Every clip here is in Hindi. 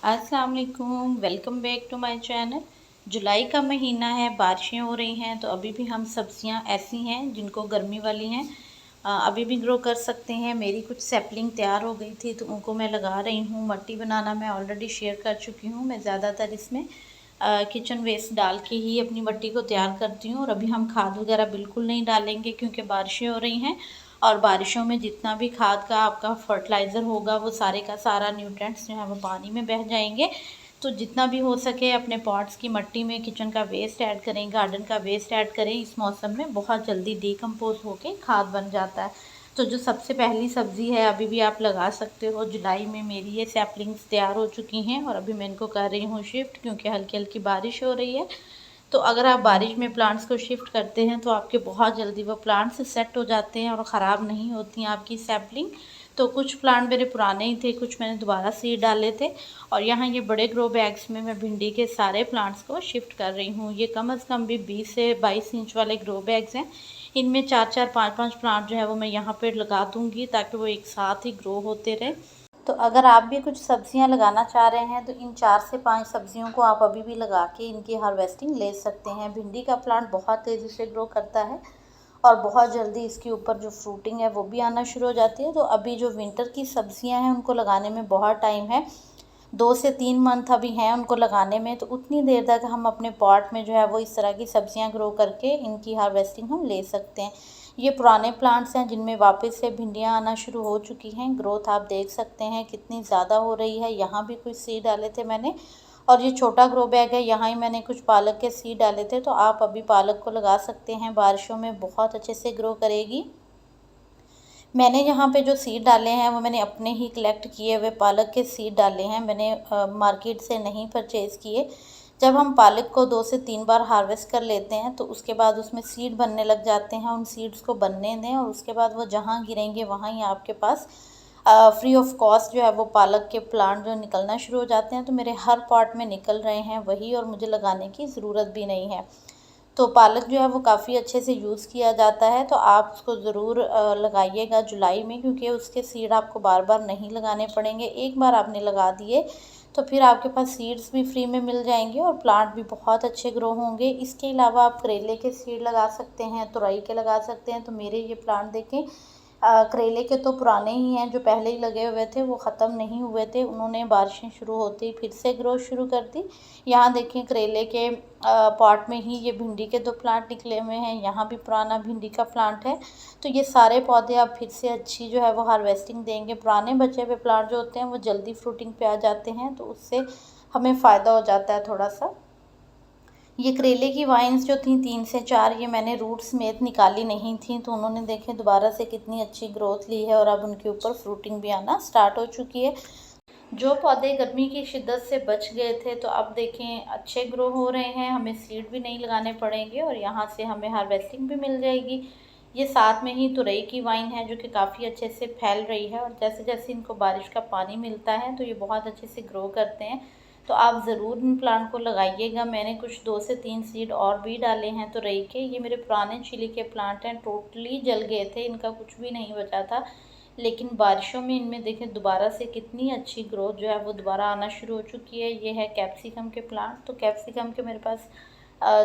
अस्सलाम वालेकुम, welcome back to my channel. जुलाई का महीना है, बारिशें हो रही हैं, तो अभी भी हम सब्जियां ऐसी हैं जिनको गर्मी वाली हैं अभी भी ग्रो कर सकते हैं। मेरी कुछ सैपलिंग तैयार हो गई थी तो उनको मैं लगा रही हूँ। मट्टी बनाना मैं ऑलरेडी शेयर कर चुकी हूँ। मैं ज़्यादातर इसमें किचन वेस्ट डाल के ही अपनी मट्टी को तैयार करती हूँ। और अभी हम खाद वगैरह बिल्कुल नहीं डालेंगे क्योंकि बारिशें हो रही हैं और बारिशों में जितना भी खाद का आपका फर्टिलाइज़र होगा वो सारे का सारा न्यूट्रिएंट्स जो है वो पानी में बह जाएंगे। तो जितना भी हो सके अपने पॉट्स की मट्टी में किचन का वेस्ट ऐड करें, गार्डन का वेस्ट ऐड करें। इस मौसम में बहुत जल्दी डिकम्पोज होके खाद बन जाता है। तो जो सबसे पहली सब्ज़ी है अभी भी आप लगा सकते हो। जुलाई में मेरी ये सैपलिंग्स तैयार हो चुकी हैं और अभी मैं इनको कर रही हूँ शिफ्ट क्योंकि हल्की हल्की बारिश हो रही है। तो अगर आप बारिश में प्लांट्स को शिफ्ट करते हैं तो आपके बहुत जल्दी वो प्लांट्स सेट हो जाते हैं और ख़राब नहीं होती हैं आपकी सैपलिंग। तो कुछ प्लांट मेरे पुराने ही थे, कुछ मैंने दोबारा सीड डाले थे। और यहाँ ये बड़े ग्रो बैग्स में मैं भिंडी के सारे प्लांट्स को शिफ्ट कर रही हूँ। ये कम से कम भी 20 से 22 इंच वाले ग्रो बैग्स हैं। इनमें 4-4 5-5 प्लांट जो है वो मैं यहाँ पर लगा दूँगी ताकि वो एक साथ ही ग्रो होते रहे। तो अगर आप भी कुछ सब्जियां लगाना चाह रहे हैं तो इन 4 से 5 सब्जियों को आप अभी भी लगा के इनकी हार्वेस्टिंग ले सकते हैं। भिंडी का प्लांट बहुत तेज़ी से ग्रो करता है और बहुत जल्दी इसके ऊपर जो फ्रूटिंग है वो भी आना शुरू हो जाती है। तो अभी जो विंटर की सब्जियां हैं उनको लगाने में बहुत टाइम है, 2 से 3 मंथ अभी हैं उनको लगाने में। तो उतनी देर तक हम अपने पॉट में जो है वो इस तरह की सब्जियां ग्रो करके इनकी हार्वेस्टिंग हम ले सकते हैं। ये पुराने प्लांट्स हैं जिनमें वापस से भिंडियां आना शुरू हो चुकी हैं। ग्रोथ आप देख सकते हैं कितनी ज़्यादा हो रही है। यहाँ भी कुछ सीड डाले थे मैंने और ये छोटा ग्रो बैग है, यहाँ ही मैंने कुछ पालक के सीड डाले थे। तो आप अभी पालक को लगा सकते हैं, बारिशों में बहुत अच्छे से ग्रो करेगी। मैंने यहाँ पे जो सीड डाले हैं वो मैंने अपने ही कलेक्ट किए हुए पालक के सीड डाले हैं, मैंने मार्केट से नहीं परचेज़ किए। जब हम पालक को 2 से 3 बार हार्वेस्ट कर लेते हैं तो उसके बाद उसमें सीड बनने लग जाते हैं। उन सीड्स को बनने दें और उसके बाद वो जहाँ गिरेंगे वहाँ ही आपके पास फ्री ऑफ कॉस्ट जो है वो पालक के प्लांट जो निकलना शुरू हो जाते हैं। तो मेरे हर पॉट में निकल रहे हैं वही और मुझे लगाने की ज़रूरत भी नहीं है। तो पालक जो है वो काफ़ी अच्छे से यूज़ किया जाता है। तो आप उसको ज़रूर लगाइएगा जुलाई में क्योंकि उसके सीड आपको बार बार नहीं लगाने पड़ेंगे। एक बार आपने लगा दिए तो फिर आपके पास सीड्स भी फ्री में मिल जाएंगे और प्लांट भी बहुत अच्छे ग्रो होंगे। इसके अलावा आप करेले के सीड लगा सकते हैं, तुरई के लगा सकते हैं। तो मेरे ये प्लांट देखें, करेले के तो पुराने ही हैं, जो पहले ही लगे हुए थे वो ख़त्म नहीं हुए थे, उन्होंने बारिशें शुरू होती फिर से ग्रोथ शुरू कर दी। यहाँ देखें करेले के पॉट में ही ये भिंडी के 2 प्लांट निकले हुए हैं, यहाँ भी पुराना भिंडी का प्लांट है। तो ये सारे पौधे अब फिर से अच्छी जो है वो हार्वेस्टिंग देंगे। पुराने बचे हुए प्लांट जो होते हैं वो जल्दी फ्रूटिंग पे आ जाते हैं, तो उससे हमें फ़ायदा हो जाता है थोड़ा सा। ये करेले की वाइन्स जो थी 3 से 4, ये मैंने रूट समेत निकाली नहीं थी, तो उन्होंने देखें दोबारा से कितनी अच्छी ग्रोथ ली है और अब उनके ऊपर फ्रूटिंग भी आना स्टार्ट हो चुकी है। जो पौधे गर्मी की शिद्दत से बच गए थे तो अब देखें अच्छे ग्रो हो रहे हैं, हमें सीड भी नहीं लगाने पड़ेंगे और यहाँ से हमें हार्वेस्टिंग भी मिल जाएगी। ये साथ में ही तुरई की वाइन है जो कि काफ़ी अच्छे से फैल रही है और जैसे जैसे इनको बारिश का पानी मिलता है तो ये बहुत अच्छे से ग्रो करते हैं। तो आप ज़रूर इन प्लांट को लगाइएगा। मैंने कुछ 2 से 3 सीड और भी डाले हैं तुरई के। ये मेरे पुराने चिली के प्लांट हैं, टोटली जल गए थे, इनका कुछ भी नहीं बचा था। लेकिन बारिशों में इनमें देखें दोबारा से कितनी अच्छी ग्रोथ जो है वो दोबारा आना शुरू हो चुकी है। ये है कैप्सिकम के प्लांट। तो कैप्सिकम के मेरे पास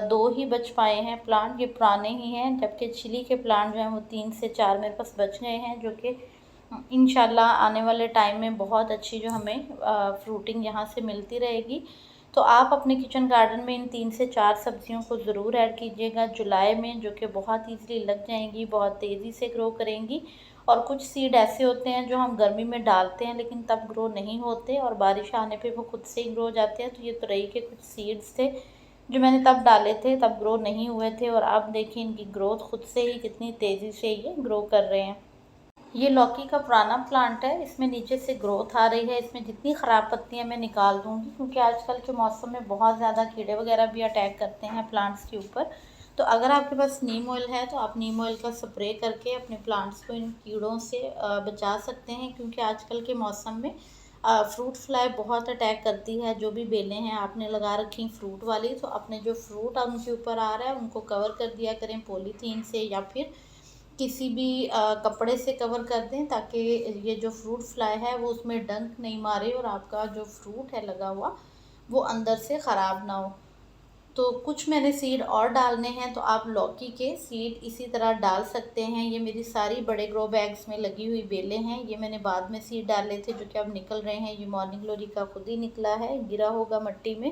2 ही बच पाए हैं प्लांट, ये पुराने ही हैं। जबकि चिली के प्लांट जो हैं वो 3 से 4 मेरे पास बच गए हैं, जो कि इंशाल्लाह आने वाले टाइम में बहुत अच्छी जो हमें फ्रूटिंग यहाँ से मिलती रहेगी। तो आप अपने किचन गार्डन में इन 3 से 4 सब्जियों को ज़रूर ऐड कीजिएगा जुलाई में, जो कि बहुत ईज़िली लग जाएंगी, बहुत तेज़ी से ग्रो करेंगी। और कुछ सीड ऐसे होते हैं जो हम गर्मी में डालते हैं लेकिन तब ग्रो नहीं होते और बारिश आने पे वो खुद से ही ग्रो हो जाते हैं। तो ये तुरई के कुछ सीड्स थे जो मैंने तब डाले थे, तब ग्रो नहीं हुए थे और अब देखिए इनकी ग्रोथ खुद से ही कितनी तेज़ी से ये ग्रो कर रहे हैं। ये लौकी का पुराना प्लांट है, इसमें नीचे से ग्रोथ आ रही है। इसमें जितनी ख़राब पत्तियां मैं निकाल दूंगी क्योंकि आजकल के मौसम में बहुत ज़्यादा कीड़े वगैरह भी अटैक करते हैं प्लांट्स के ऊपर। तो अगर आपके पास नीम ऑयल है तो आप नीम ऑयल का स्प्रे करके अपने प्लांट्स को इन कीड़ों से बचा सकते हैं क्योंकि आजकल के मौसम में फ्रूट फ्लाई बहुत अटैक करती है। जो भी बेलें हैं आपने लगा रखी फ्रूट वाली, तो अपने जो फ्रूट उनके ऊपर आ रहा है उनको कवर कर दिया करें पॉलीथीन से या फिर किसी भी कपड़े से कवर कर दें, ताकि ये जो फ्रूट फ्लाई है वो उसमें डंक नहीं मारे और आपका जो फ्रूट है लगा हुआ वो अंदर से ख़राब ना हो। तो कुछ मैंने सीड और डालने हैं, तो आप लौकी के सीड इसी तरह डाल सकते हैं। ये मेरी सारी बड़े ग्रो बैग्स में लगी हुई बेलें हैं, ये मैंने बाद में सीड डाले थे जो कि अब निकल रहे हैं। ये मॉर्निंग ग्लोरी का खुद ही निकला है, गिरा होगा मिट्टी में।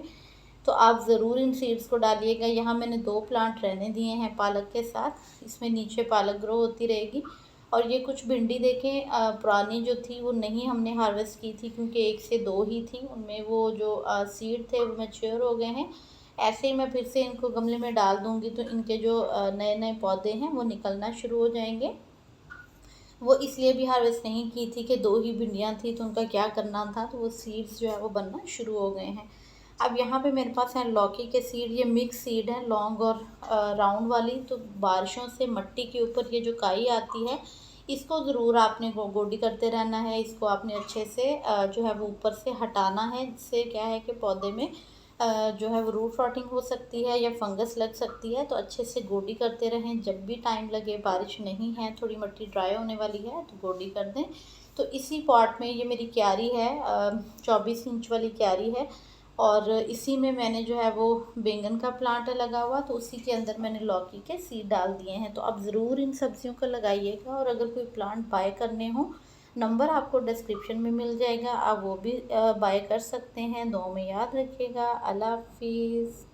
तो आप ज़रूर इन सीड्स को डालिएगा। यहाँ मैंने 2 प्लांट रहने दिए हैं पालक के साथ, इसमें नीचे पालक ग्रो होती रहेगी। और ये कुछ भिंडी देखें, पुरानी जो थी वो नहीं हमने हार्वेस्ट की थी, क्योंकि 1 से 2 ही थी, उनमें वो जो सीड थे वो मैच्योर हो गए हैं। ऐसे ही मैं फिर से इनको गमले में डाल दूँगी तो इनके जो नए नए पौधे हैं वो निकलना शुरू हो जाएंगे। वो इसलिए भी हार्वेस्ट नहीं की थी कि 2 ही भिंडियाँ थी तो उनका क्या करना था, तो वो सीड्स जो है वो बनना शुरू हो गए हैं। अब यहाँ पे मेरे पास है लौकी के सीड, ये मिक्स सीड है, लॉन्ग और राउंड वाली। तो बारिशों से मिट्टी के ऊपर ये जो काई आती है, इसको ज़रूर आपने गोडी करते रहना है। इसको आपने अच्छे से जो है वो ऊपर से हटाना है, जिससे क्या है कि पौधे में जो है वो रूट रॉटिंग हो सकती है या फंगस लग सकती है। तो अच्छे से गोडी करते रहें, जब भी टाइम लगे, बारिश नहीं है, थोड़ी मिट्टी ड्राई होने वाली है तो गोडी कर दें। तो इसी पॉट में ये मेरी क्यारी है, 24 इंच वाली क्यारी है, और इसी में मैंने जो है वो बैंगन का प्लांट है लगा हुआ, तो उसी के अंदर मैंने लौकी के सीड डाल दिए हैं। तो आप ज़रूर इन सब्जियों को लगाइएगा, और अगर कोई प्लांट बाय करने हो, नंबर आपको डिस्क्रिप्शन में मिल जाएगा, आप वो भी बाय कर सकते हैं। दुआ में याद रखिएगा। अल्लाह हाफिज़।